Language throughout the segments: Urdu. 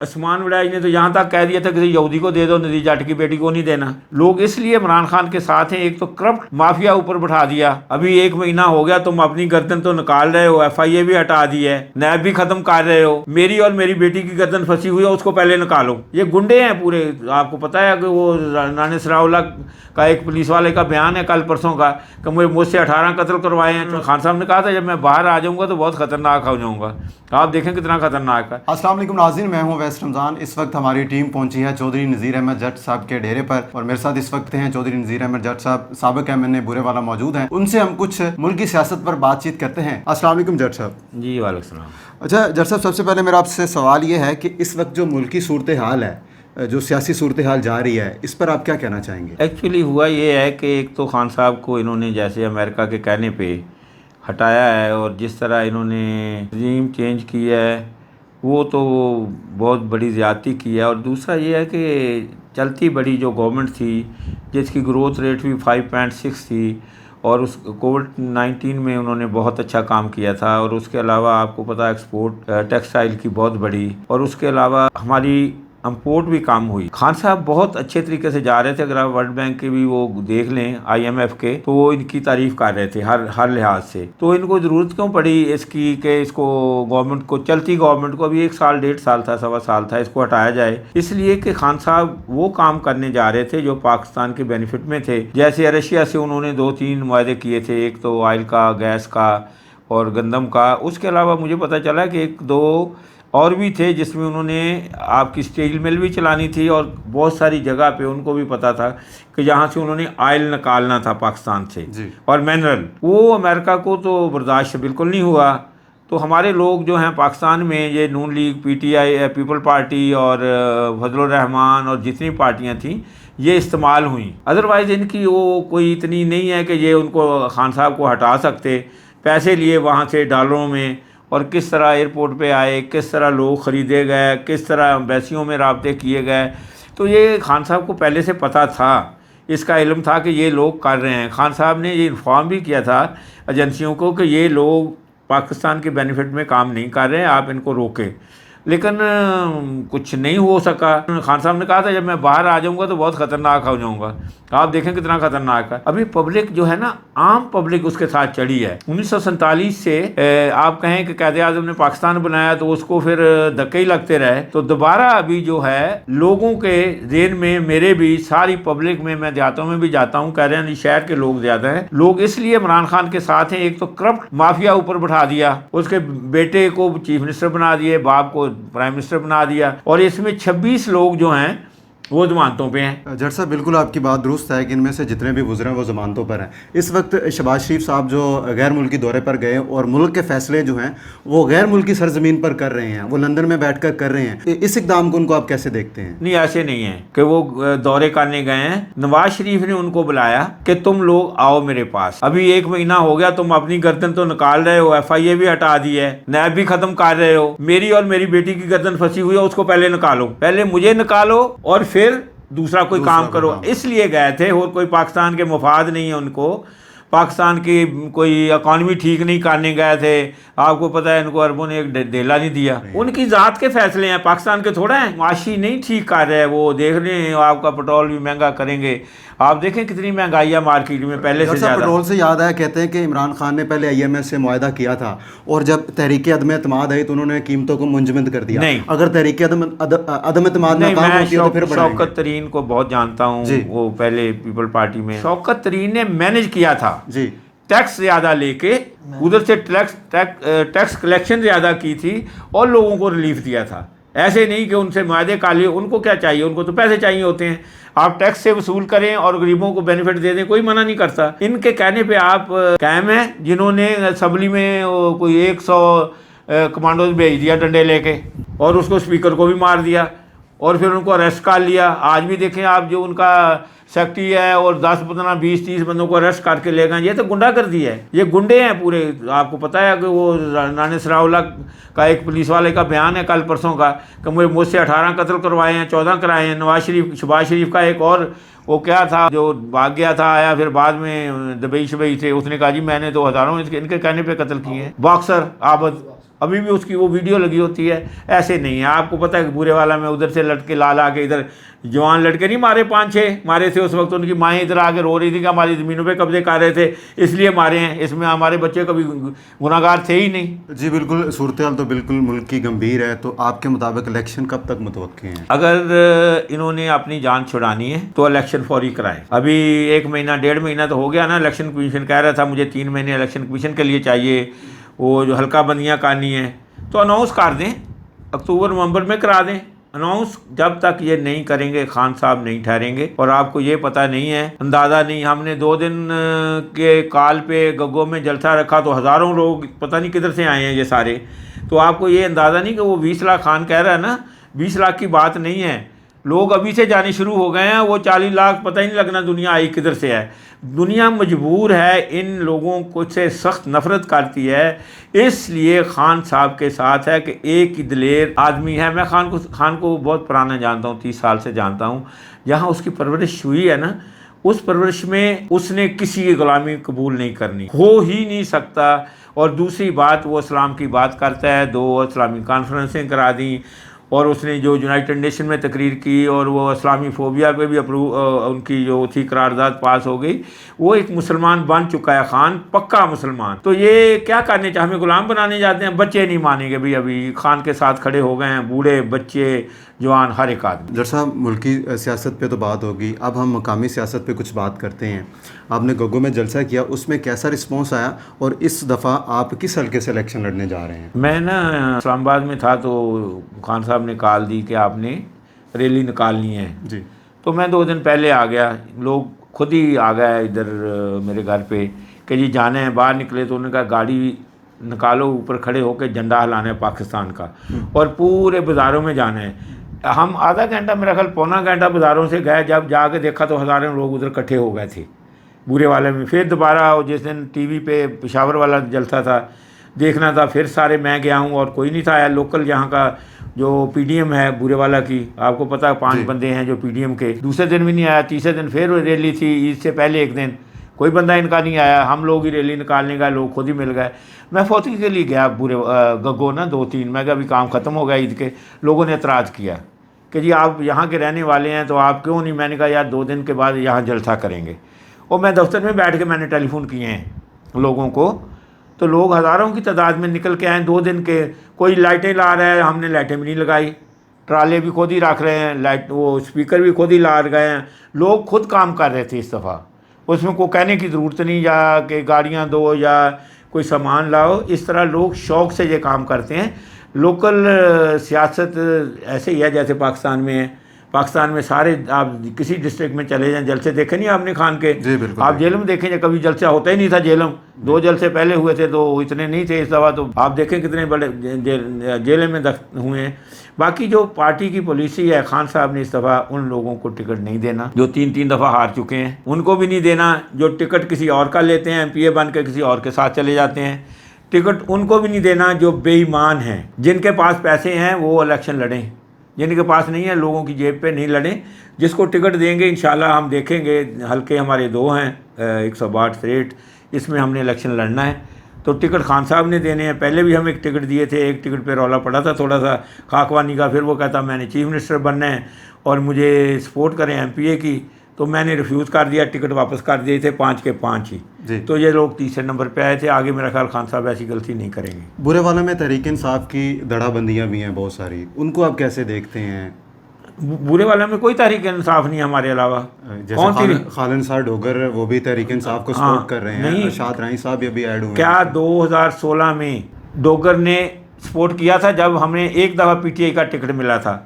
عثمان وڈائی نے تو یہاں تک کہہ دیا تھا کہ یہودی کو دے دو، ندی جٹ کی بیٹی کو نہیں دینا۔ لوگ اس لیے عمران خان کے ساتھ ہیں، ایک تو کرپٹ مافیا اوپر بٹھا دیا، ابھی 1 مہینہ ہو گیا تم اپنی گردن تو نکال رہے ہو، FIA بھی ہٹا دی ہے، نیب بھی ختم کر رہے ہو، میری اور میری بیٹی کی گردن پھنسی ہوئی ہے اس کو پہلے نکالو۔ یہ گنڈے ہیں پورے۔ آپ کو پتا ہے کہ وہ رانا ثناء اللہ کا ایک پولیس والے کا بیان ہے کل پرسوں کا کہ مجھ سے 18 قتل کروائے ہیں۔ تو خان صاحب نے کہا تھا جب میں باہر آ جاؤں گا تو بہت خطرناک ہو جاؤں گا۔ آپ دیکھیں کتنا خطرناک ہے۔ السلام علیکم ناظرین، میں ہوں ویس رمضان۔ اس وقت ہماری ٹیم پہنچی ہے چودھری نذیر احمد جٹ صاحب کے ڈیرے پر، اور میرے ساتھ اس وقت ہیں چودھری نذیر احمد جٹ صاحب، سابق MNA بورے والا موجود ہیں۔ ان سے ہم کچھ ملکی سیاست پر بات چیت کرتے ہیں۔ السلام علیکم جٹ صاحب۔ جی وعلیکم السلام۔ اچھا جٹ صاحب، سب سے پہلے میرا آپ سے سوال یہ ہے کہ اس وقت جو ملکی صورتحال ہے، جو سیاسی صورتحال جا رہی ہے، اس پر آپ کیا کہنا چاہیں گے؟ ایکچولی ہوا یہ ہے کہ ایک تو خان صاحب کو انہوں نے جیسے امریکہ کے کہنے پہ ہٹایا ہے، اور جس طرح انہوں نے رجیم چینج کیا ہے وہ تو بہت بڑی زیادتی کی ہے۔ اور دوسرا یہ ہے کہ چلتی بڑی جو گورنمنٹ تھی جس کی گروتھ ریٹ بھی 5.6 تھی، اور اس کووڈ-19 میں انہوں نے بہت اچھا کام کیا تھا، اور اس کے علاوہ آپ کو پتہ ایکسپورٹ ٹیکسٹائل کی بہت بڑی، اور اس کے علاوہ ہماری امپورٹ بھی کام ہوئی۔ خان صاحب بہت اچھے طریقے سے جا رہے تھے۔ اگر آپ ورلڈ بینک کے بھی وہ دیکھ لیں IMF کے، تو وہ ان کی تعریف کر رہے تھے ہر لحاظ سے۔ تو ان کو ضرورت کیوں پڑی اس کی کہ اس کو گورنمنٹ کو، چلتی گورنمنٹ کو، ابھی 1 سال 1.5 سال تھا، 1.25 سال تھا، اس کو ہٹایا جائے؟ اس لیے کہ خان صاحب وہ کام کرنے جا رہے تھے جو پاکستان کے بینیفٹ میں تھے۔ جیسے رشیا سے انہوں نے 2-3 معاہدے کیے تھے، ایک تو آئل کا، گیس کا اور گندم کا۔ اس کے علاوہ مجھے پتہ چلا کہ 1-2 اور بھی تھے جس میں انہوں نے آپ کی اسٹیل مل بھی چلانی تھی، اور بہت ساری جگہ پہ ان کو بھی پتہ تھا کہ جہاں سے انہوں نے آئل نکالنا تھا پاکستان سے اور منرل، وہ امریکہ کو تو برداشت بالکل نہیں ہوا۔ تو ہمارے لوگ جو ہیں پاکستان میں، یہ نون لیگ، PTI، پیپل پارٹی اور فضل الرحمان اور جتنی پارٹیاں تھیں، یہ استعمال ہوئیں۔ ادروائز ان کی وہ کوئی اتنی نہیں ہے کہ یہ ان کو خان صاحب کو ہٹا سکتے۔ پیسے لیے وہاں سے ڈالروں میں، اور کس طرح ایئرپورٹ پہ آئے، کس طرح لوگ خریدے گئے، کس طرح ایمبیسیوں میں رابطے کیے گئے، تو یہ خان صاحب کو پہلے سے پتہ تھا، اس کا علم تھا کہ یہ لوگ کر رہے ہیں۔ خان صاحب نے یہ انفارم بھی کیا تھا ایجنسیوں کو کہ یہ لوگ پاکستان کے بینیفٹ میں کام نہیں کر رہے ہیں، آپ ان کو روکیں، لیکن کچھ نہیں ہو سکا۔ خان صاحب نے کہا تھا جب میں باہر آ جاؤں گا تو بہت خطرناک ہو جاؤں گا۔ آپ دیکھیں کتنا خطرناک ہے۔ ابھی پبلک جو ہے نا، عام پبلک اس کے ساتھ چڑھی ہے۔ 1947 سے آپ کہیں کہ قائد اعظم نے پاکستان بنایا تو اس کو پھر دھکے ہی لگتے رہے، تو دوبارہ ابھی جو ہے لوگوں کے ذہن میں، میرے بھی، ساری پبلک میں، میں دیہاتوں میں بھی جاتا ہوں، کہہ رہے ہیں شہر کے لوگ زیادہ ہیں، لوگ اس لیے عمران خان کے ساتھ ہیں، ایک تو کرپٹ مافیا اوپر بٹھا دیا، اس کے بیٹے کو چیف منسٹر بنا دیے، باپ کو پرائم منسٹر بنا دیا، اور اس میں 26 لوگ جو ہیں وہ ضمانتوں پہ ہیں۔ جٹ صاحب بالکل آپ کی بات درست ہے کہ ان میں سے جتنے بھی گزرے ہیں وہ ضمانتوں پر ہیں۔ اس وقت شہباز شریف صاحب جو غیر ملکی دورے پر گئے اور ملک کے فیصلے جو ہیں وہ غیر ملکی سرزمین پر کر رہے ہیں، وہ لندن میں بیٹھ کر کر رہے ہیں، اس اقدام کو ان کو آپ کیسے دیکھتے ہیں؟ نہیں، ایسے نہیں ہے کہ وہ دورے کرنے گئے ہیں۔ نواز شریف نے ان کو بلایا کہ تم لوگ آؤ میرے پاس، ابھی 1 مہینہ ہو گیا تم اپنی گردن تو نکال رہے ہو، FIA بھی ہٹا دی ہے، نیب بھی ختم کر رہے ہو، میری اور میری بیٹی کی گردن پھنسی ہوئی ہے، اس کو پہلے نکالو، پہلے مجھے نکالو اور پھر دوسرا کوئی کام کرو۔ اس لیے گئے تھے، اور کوئی پاکستان کے مفاد نہیں ہے ان کو، پاکستان کی کوئی اکانومی ٹھیک نہیں کرنے گئے تھے۔ آپ کو پتہ ہے ان کو عربوں نے ایک ڈیلا نہیں دیا، ان کی ذات کے فیصلے ہیں، پاکستان کے تھوڑا ہیں۔ معاشی نہیں ٹھیک کر رہے، وہ دیکھ رہے ہیں آپ کا پٹرول بھی مہنگا کریں گے، آپ دیکھیں کتنی مہنگائی ہے مارکیٹ میں پہلے سے زیادہ۔ پٹرول سے یاد آیا، کہتے ہیں کہ عمران خان نے پہلے IMF سے معاہدہ کیا تھا، اور جب تحریک عدم اعتماد آئی تو انہوں نے قیمتوں کو منجمد کر دیا۔ نہیں، اگر تحریک عدم اعتماد ناکام ہوتی ہے تو پھر شوکت ترین کو بہت جانتا ہوں، وہ پہلے پیپل پارٹی میں شوکت ترین نے مینج کیا تھا، ٹیکس زیادہ لے کے ادھر سے ٹیکس کلیکشن زیادہ کی تھی اور لوگوں کو ریلیف دیا تھا۔ ایسے نہیں کہ ان سے معاہدے کا لیے، ان کو کیا چاہیے، ان کو تو پیسے چاہیے ہوتے ہیں، آپ ٹیکس سے وصول کریں اور غریبوں کو بینیفٹ دے دیں، کوئی منع نہیں کرتا۔ ان کے کہنے پہ آپ قائم ہیں، جنہوں نے اسمبلی میں کوئی 100 کمانڈوز بھیج دیا ڈنڈے لے کے، اور اس کو اسپیکر کو بھی مار دیا، اور پھر ان کو اریسٹ کر لیا۔ آج بھی دیکھیں آپ، جو ان کا سیکٹری ہے اور 10 15 20 30 بندوں کو اریسٹ کر کے لے گئے، یہ تو گنڈا گردی ہے، یہ گنڈے ہیں پورے۔ آپ کو پتہ ہے کہ وہ رانا ثناء اللہ کا ایک پولیس والے کا بیان ہے کل پرسوں کا کہ مجھ سے 18 قتل کروائے ہیں، 14 کرائے ہیں۔ شہباز شریف کا ایک اور وہ کیا تھا جو بھاگ گیا تھا، آیا پھر بعد میں دبئی شبئی تھے، اس نے کہا جی میں نے تو ہزاروں ان کے کہنے پہ قتل کیے ہیں۔ باکسر عابد ابھی بھی اس کی وہ ویڈیو لگی ہوتی ہے. ایسے نہیں ہے. آپ کو پتہ ہے کہ بورے والا میں ادھر سے لڑکے لا کے ادھر جوان لڑکے نہیں مارے, 5-6 مارے تھے اس وقت. ان کی مائیں ادھر آ کے رو رہی تھی کہ ہماری زمینوں پہ قبضے کر رہے تھے اس لیے مارے ہیں. اس میں ہمارے بچے کبھی گناہ گار تھے ہی نہیں. جی بالکل, صورتحال تو بالکل ملک کی گمبھیر ہے. تو آپ کے مطابق الیکشن کب تک متوقع ہیں؟ اگر انہوں نے اپنی جان چھڑانی ہے تو الیکشن فوری کرائیں. ابھی 1 مہینہ 1.5 مہینہ تو ہو گیا نا. الیکشن کمیشن کہہ رہا تھا مجھے 3 مہینے الیکشن کمیشن کے لیے چاہیے. وہ جو حلقہ بندیاں کرنی ہیں تو اناؤنس کر دیں, اکتوبر نومبر میں کرا دیں اناؤنس. جب تک یہ نہیں کریں گے خان صاحب نہیں ٹھہریں گے. اور آپ کو یہ پتہ نہیں ہے, اندازہ نہیں, ہم نے 2 دن کے کال پہ گگو میں جلسہ رکھا تو ہزاروں لوگ پتہ نہیں کدھر سے آئے ہیں یہ سارے. تو آپ کو یہ اندازہ نہیں کہ وہ 20 لاکھ خان کہہ رہا ہے نا, 20 لاکھ کی بات نہیں ہے. لوگ ابھی سے جانے شروع ہو گئے ہیں. وہ 40 لاکھ پتہ ہی نہیں لگنا دنیا آئی کدھر سے ہے. دنیا مجبور ہے, ان لوگوں کو سے سخت نفرت کرتی ہے, اس لیے خان صاحب کے ساتھ ہے کہ ایک ہی دلیر آدمی ہے. میں خان کو بہت پرانا جانتا ہوں, 30 سال سے جانتا ہوں. جہاں اس کی پرورش ہوئی ہے نا, اس پرورش میں اس نے کسی کی غلامی قبول نہیں کرنی, ہو ہی نہیں سکتا. اور دوسری بات, وہ اسلام کی بات کرتا ہے, 2 اسلامی کانفرنسیں کرا دیں, اور اس نے جو یونائٹڈ نیشن میں تقریر کی, اور وہ اسلامی فوبیا پہ بھی ان کی جو تھی قرارداد پاس ہو گئی. وہ ایک مسلمان بن چکا ہے خان, پکا مسلمان. تو یہ کیا کرنے چاہتے, ہمیں غلام بنانے جاتے ہیں. بچے نہیں مانیں گے بھائی, ابھی خان کے ساتھ کھڑے ہو گئے ہیں بوڑھے بچے جوان ہر ایک آدمی. جج صاحب, ملکی سیاست پہ تو بات ہوگی, اب ہم مقامی سیاست پہ کچھ بات کرتے ہیں. آپ نے گگو میں جلسہ کیا, اس میں کیسا رسپانس آیا, اور اس دفعہ آپ کس حلقے سے الیکشن لڑنے جا رہے ہیں؟ میں نا اسلام آباد میں تھا تو خان صاحب نے کال دی کہ آپ نے ریلی نکالنی ہے. جی. تو میں 2 دن پہلے آ گیا. لوگ خود ہی آ گئے ادھر میرے گھر پہ کہ جی جانا ہے. باہر نکلے تو انہوں نے کہا گاڑی نکالو, اوپر کھڑے ہو کے جھنڈا ہلانا ہے پاکستان کا, اور پورے بازاروں میں جانا ہے. ہم آدھا گھنٹہ, میرا خیال پونا گھنٹہ بازاروں سے گئے. جب جا کے دیکھا تو ہزاروں لوگ ادھر اکٹھے ہو گئے تھے بورے والے میں. پھر دوبارہ جس دن ٹی وی پہ پشاور والا جلسہ تھا دیکھنا تھا, پھر سارے میں گیا ہوں اور کوئی نہیں تھا آیا. لوکل یہاں کا جو پی ڈی ایم ہے بورے والا کی, آپ کو پتہ ہے 5 بندے ہیں جو پی ڈی ایم کے. دوسرے دن بھی نہیں آیا, تیسرے دن پھر ریلی تھی, عید سے پہلے 1 دن کوئی بندہ ان کا نہیں آیا. ہم لوگ ہی ریلی نکالنے گئے, لوگ خود ہی مل گئے. میں فوتی کے لیے گیا بورے گگو نا 2-3, میں کہا ابھی کام ختم ہو گیا عید کے. لوگوں نے اعتراض کیا کہ جی آپ یہاں کے رہنے والے ہیں تو آپ کیوں نہیں. میں نے کہا یار 2 دن کے بعد یہاں جلسہ کریں گے. اور میں دفتر میں بیٹھ کے میں نے ٹیلی فون کیے ہیں لوگوں کو, تو لوگ ہزاروں کی تعداد میں نکل کے آئے 2 دن کے. کوئی لائٹیں لا رہا ہے, ہم نے لائٹیں بھی نہیں لگائی. ٹرالے بھی خود ہی رکھ رہے ہیں, لائٹ وہ اسپیکر بھی خود ہی لا گئے ہیں. لوگ خود کام کر رہے تھے اس دفعہ. اس میں کوئی کہنے کی ضرورت نہیں یا کہ گاڑیاں دو یا کوئی سامان لاؤ. اس طرح لوگ شوق سے یہ کام کرتے ہیں. لوکل سیاست ایسے ہی ہے جیسے پاکستان میں ہے. پاکستان میں سارے, آپ کسی ڈسٹرکٹ میں چلے جائیں, جلسے دیکھے نہیں آپ نے خان کے؟ جی بالکل. آپ جیلم دیکھیں, کبھی جلسہ ہوتا ہی نہیں تھا جیلم. 2 جلسے پہلے ہوئے تھے تو اتنے نہیں تھے. اس دفعہ تو آپ دیکھیں کتنے بڑے جیلیں میں ہوئے ہیں. باقی جو پارٹی کی پالیسی ہے, خان صاحب نے اس دفعہ ان لوگوں کو ٹکٹ نہیں دینا جو 3 دفعہ ہار چکے ہیں, ان کو بھی نہیں دینا. جو ٹکٹ کسی اور کا لیتے ہیں, MP بن کے کسی اور کے ساتھ چلے جاتے ہیں, ٹکٹ ان کو بھی نہیں دینا. جو بے ایمان ہیں, جن کے پاس پیسے ہیں وہ الیکشن لڑیں, جن کے پاس نہیں ہے لوگوں کی جیب پہ نہیں لڑیں. جس کو ٹکٹ دیں گے انشاءاللہ ہم دیکھیں گے. حلقے ہمارے 2 ہیں, 162 اس میں ہم نے الیکشن لڑنا ہے. تو ٹکٹ خان صاحب نے دینے ہیں. پہلے بھی ہم ایک ٹکٹ دیے تھے, ایک ٹکٹ پہ رولا پڑا تھا تھوڑا سا خاکوانی کا. پھر وہ کہتا میں نے چیف منسٹر بننا ہے اور مجھے سپورٹ کریں MPA کی, تو میں نے ریفیوز کر دیا. ٹکٹ واپس کر دیے تھے 5 کے 5 ہی. تو یہ لوگ 3 نمبر پہ آئے تھے. آگے میرا خیال خان صاحب ایسی غلطی نہیں کریں گے. برے والوں میں تحریک انصاف کی دڑا بندیاں بھی ہیں بہت ساری, ان کو آپ کیسے دیکھتے ہیں؟ برے والوں میں کوئی تحریک انصاف نہیں ہمارے علاوہ. جیسے خالد صاحب ڈوگر, وہ بھی تحریک انصاف کو سپورٹ کر رہے ہیں. ارشاد رائی صاحب یہ بھی ایڈ ہوئے. کیا 2016 میں ڈوگر نے سپورٹ کیا تھا جب ہمیں 1 دفعہ PTI کا ٹکٹ ملا تھا؟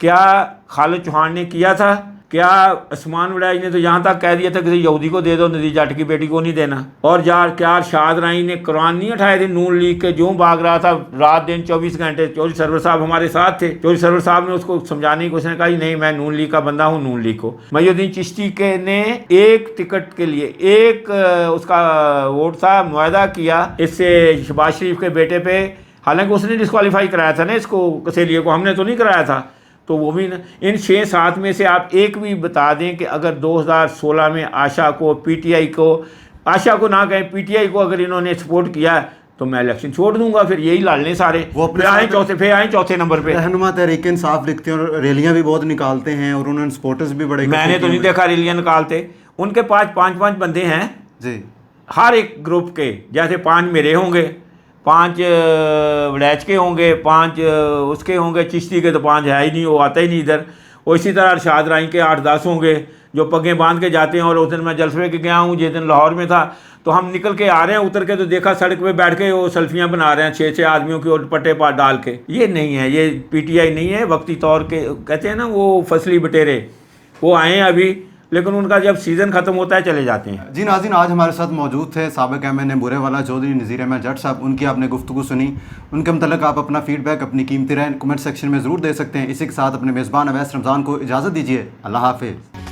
کیا خالد چوہان نے کیا تھا؟ کیا عثمان وڈائی نے تو یہاں تک کہہ دیا تھا کسی یہودی کو دے دو, ندی جٹ کی بیٹی کو نہیں دینا. اور کیا ارشاد رائی نے قرآن نہیں اٹھائے تھے نون لیگ کے, جو بھاگ رہا تھا رات دن 24 گھنٹے. چوہدری سرور صاحب ہمارے ساتھ تھے. چوہدری سرور صاحب نے اس کو سمجھانے کی کوشش نے کہا نہیں میں نون لیگ کا بندہ ہوں, نون لیگ کو. محی الدین چشتی کے نے ایک ٹکٹ کے لیے ایک اس کا ووٹ تھا, معاہدہ کیا اس سے شہباز شریف کے بیٹے پہ. حالانکہ اس نے ڈسکوالیفائی کرایا تھا نا اس کو, کسیلیے کو, ہم نے تو نہیں کرایا تھا. تو وہ بھی ان 6-7 میں سے آپ ایک بھی بتا دیں کہ اگر 2016 میں آشا کو, PTI کو, آشا کو نہ کہیں, PTI کو اگر انہوں نے سپورٹ کیا تو میں الیکشن چھوڑ دوں گا, پھر یہی لڑ لیں سارے, وہ اپنے پھر آئیں چوتھے نمبر پہ. رہنما تحریک انصاف لکھتے ہیں اور ریلیاں بھی بہت نکالتے ہیں, اور انہوں نے سپورٹرز بھی بڑے, میں نے تو نہیں دیکھا ریلیاں نکالتے. ان کے پانچ بندے ہیں جی, ہر ایک گروپ کے, جیسے 5 میرے ہوں گے, 5 وڑیچ کے ہوں گے, 5 اس کے ہوں گے, چشتی کے تو 5 ہے ہی نہیں, وہ آتا ہی نہیں ادھر. اور اسی طرح ارشاد رائی کے 8-10 ہوں گے جو پگیں باندھ کے جاتے ہیں. اور اس دن میں جلسے کے گیا ہوں, جس دن لاہور میں تھا, تو ہم نکل کے آ رہے ہیں, اتر کے تو دیکھا سڑک پہ بیٹھ کے وہ سیلفیاں بنا رہے ہیں 6 آدمیوں کی, اور پٹے پا ڈال کے. یہ نہیں ہے, یہ پی ٹی آئی نہیں ہے. وقتی طور کے کہتے ہیں نا وہ فصلی بٹیرے, وہ آئے ہیں ابھی, لیکن ان کا جب سیزن ختم ہوتا ہے چلے جاتے ہیں. جی ناظرین, آج ہمارے ساتھ موجود تھے سابق ایم این اے برے والا چودھری نذیر احمد جٹ صاحب. ان کی آپ نے گفتگو سنی, ان کے متعلق آپ اپنا فیڈ بیک, اپنی قیمتی رائے کمنٹ سیکشن میں ضرور دے سکتے ہیں. اسی کے ساتھ اپنے میزبان اویس رمضان کو اجازت دیجیے. اللہ حافظ.